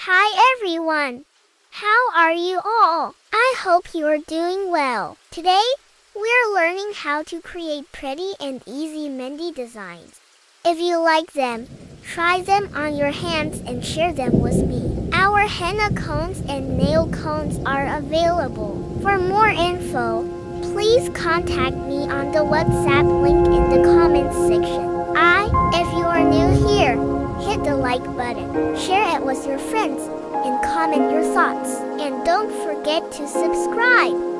Hi everyone! How are you all? I hope you are doing well. Today, we're learning how to create pretty and easy mehndi designs. If you like them, try them on your hands and share them with me. Our henna cones and nail cones are available. For more info, please contact me on the WhatsApp link in the comments section. If you are new here, hit the like button, share it with your friends, and comment your thoughts. And don't forget to subscribe.